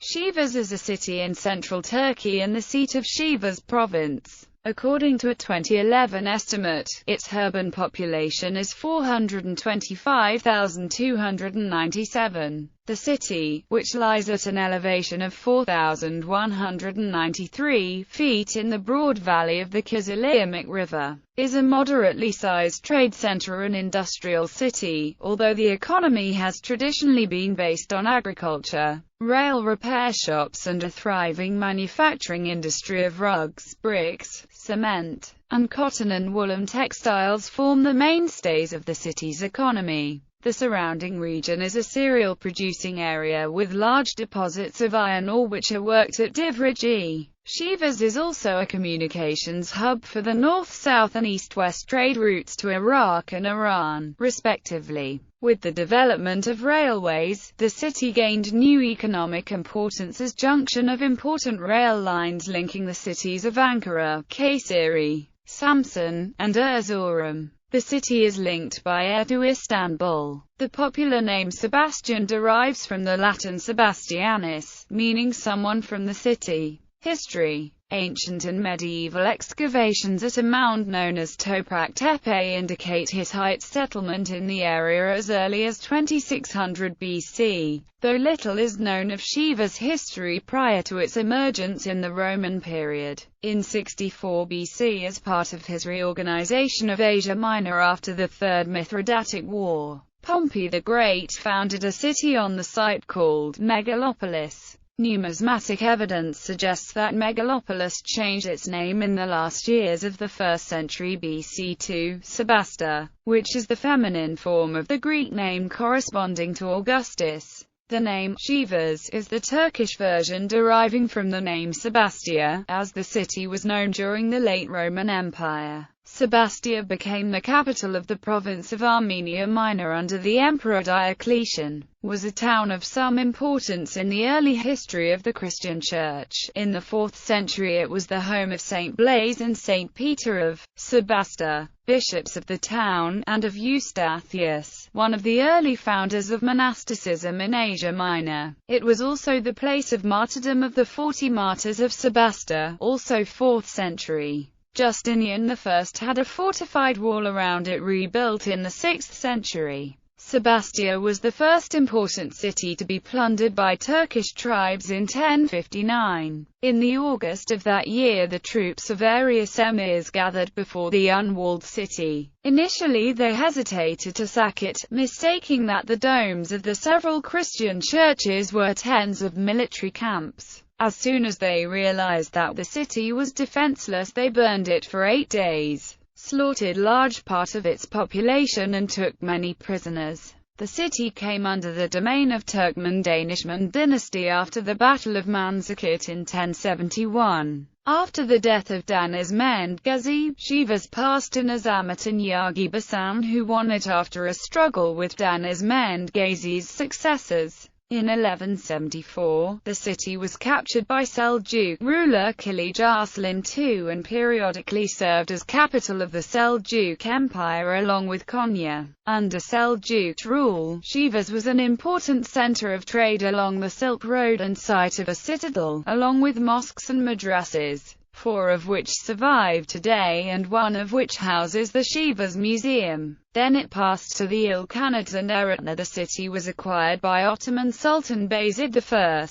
Sivas is a city in central Turkey and the seat of Sivas province. According to a 2011 estimate, its urban population is 425,297. The city, which lies at an elevation of 4,193 feet in the broad valley of the Kızılayırmak River, is a moderately sized trade center and industrial city, although the economy has traditionally been based on agriculture, rail repair shops and a thriving manufacturing industry of rugs, bricks, cement, and cotton and woolen textiles form the mainstays of the city's economy. The surrounding region is a cereal-producing area with large deposits of iron ore which are worked at Divrici. Sivas is also a communications hub for the north-south and east-west trade routes to Iraq and Iran, respectively. With the development of railways, the city gained new economic importance as junction of important rail lines linking the cities of Ankara, Kayseri, Samsun, and Erzurum. The city is linked by air to Istanbul. The popular name Sebastian derives from the Latin Sebastianus, meaning someone from the city. History. Ancient and medieval excavations at a mound known as Toprak Tepe indicate Hittite settlement in the area as early as 2600 BC, though little is known of Sivas' history prior to its emergence in the Roman period. In 64 BC, as part of his reorganization of Asia Minor after the Third Mithridatic War, Pompey the Great founded a city on the site called Megalopolis. Numismatic evidence suggests that Megalopolis changed its name in the last years of the 1st century BC to Sebasta, which is the feminine form of the Greek name corresponding to Augustus. The name Sivas is the Turkish version deriving from the name Sebastia, as the city was known during the late Roman Empire. Sebastia became the capital of the province of Armenia Minor under the Emperor Diocletian, was a town of some importance in the early history of the Christian Church. In the 4th century it was the home of Saint Blaise and Saint Peter of Sebasta, bishops of the town, and of Eustathius, one of the early founders of monasticism in Asia Minor. It was also the place of martyrdom of the 40 martyrs of Sebasta, also 4th century. Justinian I had a fortified wall around it rebuilt in the 6th century. Sebastia was the first important city to be plundered by Turkish tribes in 1059. In the August of that year the troops of various emirs gathered before the unwalled city. Initially they hesitated to sack it, mistaking that the domes of the several Christian churches were tens of military camps. As soon as they realized that the city was defenseless, they burned it for 8 days, slaughtered large part of its population and took many prisoners. The city came under the domain of Turkmen-Danishmend dynasty after the Battle of Manzikert in 1071. After the death of Danişmend Gazi, Sivas passed to Nizamettin Yagi Basan, who won it after a struggle with Danişmend Gazi's successors. In 1174, the city was captured by Seljuk ruler Kilij Arslan II and periodically served as capital of the Seljuk Empire along with Konya. Under Seljuk rule, Sivas was an important center of trade along the Silk Road and site of a citadel, along with mosques and madrasas, 4 of which survive today and one of which houses the Sivas Museum. Then it passed to the Ilkhanate and Eretna. The city was acquired by Ottoman Sultan Bayezid I.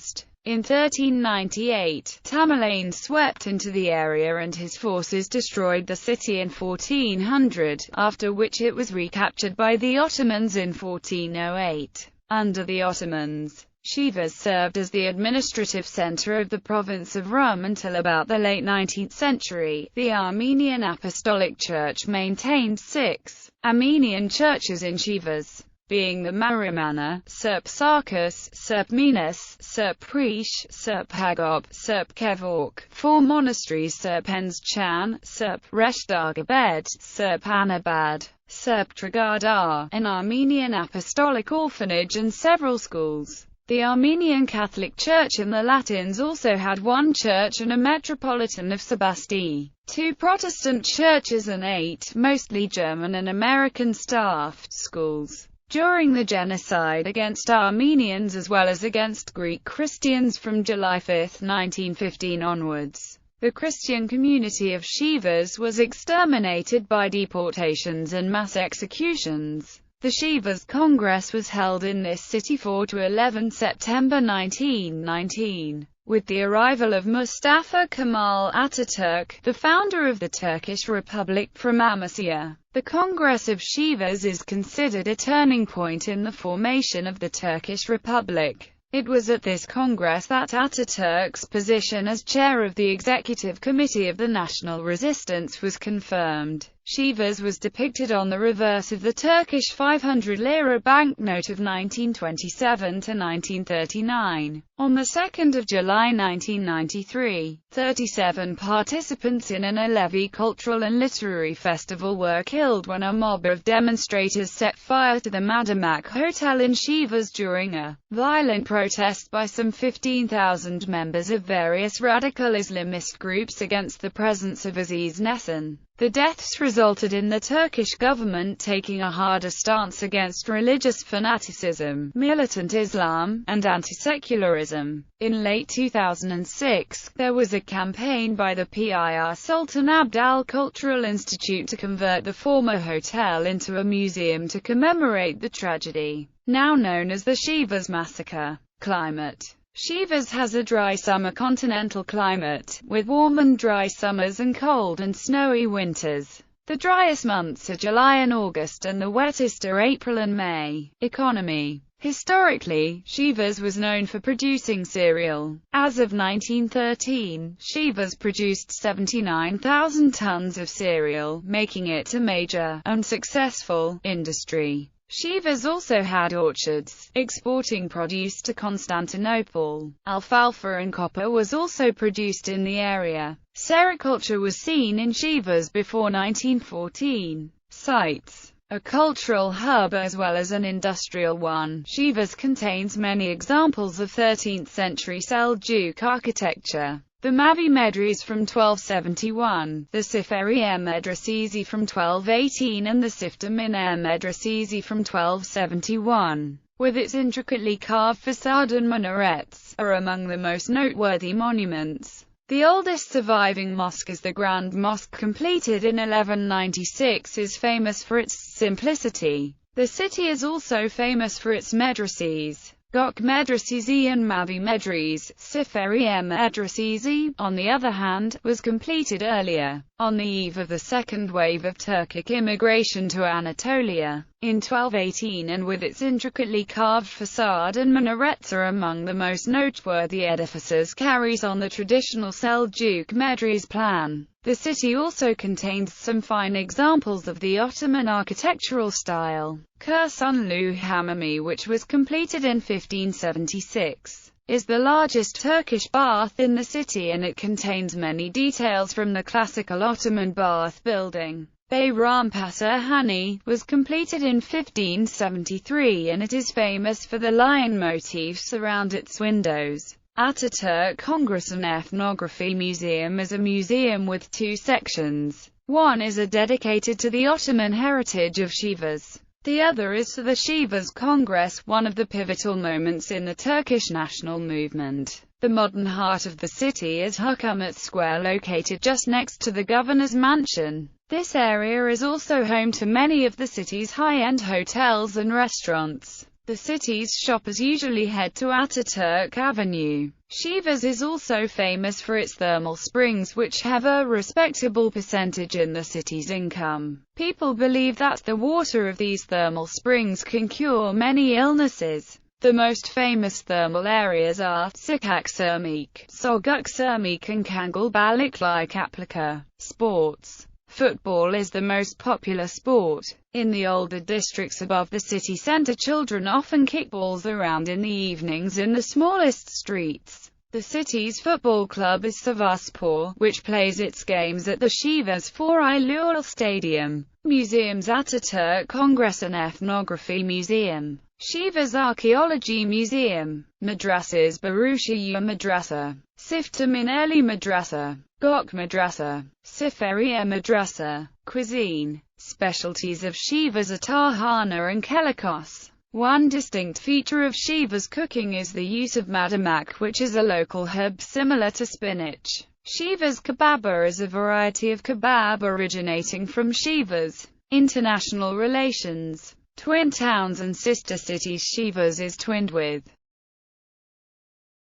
In 1398, Tamerlane swept into the area and his forces destroyed the city in 1400, after which it was recaptured by the Ottomans in 1408. Under the Ottomans, Sivas served as the administrative center of the province of Rum until about the late 19th century. The Armenian Apostolic Church maintained 6 Armenian churches in Sivas, being the Marimana, Serp Sarkis, Serp Minas, Serp Prish, Serp Hagop, Serp Kevork, 4 monasteries Serp Enzchan, Serp Reshtagabed, Serp Anabad, Serp Tragadar, an Armenian Apostolic orphanage and several schools. The Armenian Catholic Church and the Latins also had 1 church and a metropolitan of Sebasti, 2 Protestant churches and 8, mostly German and American staffed schools. during the genocide against Armenians as well as against Greek Christians from July 5, 1915 onwards. The Christian community of Sivas was exterminated by deportations and mass executions. The Sivas Congress was held in this city 4 to 11 September 1919. With the arrival of Mustafa Kemal Ataturk, the founder of the Turkish Republic from Amasya, the Congress of Sivas is considered a turning point in the formation of the Turkish Republic. It was at this Congress that Ataturk's position as chair of the Executive Committee of the National Resistance was confirmed. Sivas was depicted on the reverse of the Turkish 500 lira banknote of 1927 to 1939. On the 2nd of July 1993, 37 participants in an Alevi cultural and literary festival were killed when a mob of demonstrators set fire to the Madımak Hotel in Sivas during a violent protest by some 15,000 members of various radical Islamist groups against the presence of Aziz Nesin. The deaths resulted in the Turkish government taking a harder stance against religious fanaticism, militant Islam, and anti-secularism. In late 2006, there was a campaign by the Pir Sultan Abdal Cultural Institute to convert the former hotel into a museum to commemorate the tragedy, now known as the Sivas Massacre. Climate. Sivas has a dry summer continental climate, with warm and dry summers and cold and snowy winters. The driest months are July and August and the wettest are April and May. Economy. Historically, Sivas was known for producing cereal. As of 1913, Sivas produced 79,000 tons of cereal, making it a major, unsuccessful, industry. Sivas also had orchards, exporting produce to Constantinople. Alfalfa and copper was also produced in the area. Sericulture was seen in Sivas before 1914. Sites. A cultural hub as well as an industrial one, Sivas contains many examples of 13th-century Seljuk architecture. The Mavi Medrese from 1271, the Siferiye Medresesi from 1218 and the Siftemine Medresesi from 1271, with its intricately carved facade and minarets, are among the most noteworthy monuments. The oldest surviving mosque is the Grand Mosque, completed in 1196, is famous for its simplicity. The city is also famous for its medreses. Gök Medresesi and Mavi Medrese. Siferiye Medresesi, on the other hand, was completed earlier, on the eve of the second wave of Turkic immigration to Anatolia, in 1218, and with its intricately carved facade and minarets are among the most noteworthy edifices, carries on the traditional Seljuk Medrese plan. The city also contains some fine examples of the Ottoman architectural style. Kursunlu Hamami, which was completed in 1576, is the largest Turkish bath in the city and it contains many details from the classical Ottoman bath building. Bayrampaşa was completed in 1573 and it is famous for the lion motifs around its windows. Ataturk Congress and Ethnography Museum is a museum with two sections. One is dedicated to the Ottoman heritage of Sivas. The other is to the Sivas Congress, one of the pivotal moments in the Turkish national movement. The modern heart of the city is Hukumet Square, located just next to the governor's mansion. This area is also home to many of the city's high-end hotels and restaurants. The city's shoppers usually head to Ataturk Avenue. Sivas is also famous for its thermal springs, which have a respectable percentage in the city's income. People believe that the water of these thermal springs can cure many illnesses. The most famous thermal areas are Sokak-Sermik, Soguk-Sermik and Kangal-Balıklı-Kaplıca. Sports. Football is the most popular sport. In the older districts above the city centre, children often kick balls around in the evenings in the smallest streets. The city's football club is Sivasspor, which plays its games at the Sivas 4 Eylül Stadium. Museums: Ataturk Congress and Ethnography Museum, Sivas Archaeology Museum, Madrasas: Baruşiye Madrasa, Siftemineli Madrasa, Gök Madrasa, Siferiye Madrasa. Cuisine. Specialties of Sivas are Tahana and Kelikos. One distinct feature of Sivas cooking is the use of madamak, which is a local herb similar to spinach. Sivas kebaba is a variety of kebab originating from Sivas. International relations. Twin towns and sister cities. Sivas is twinned with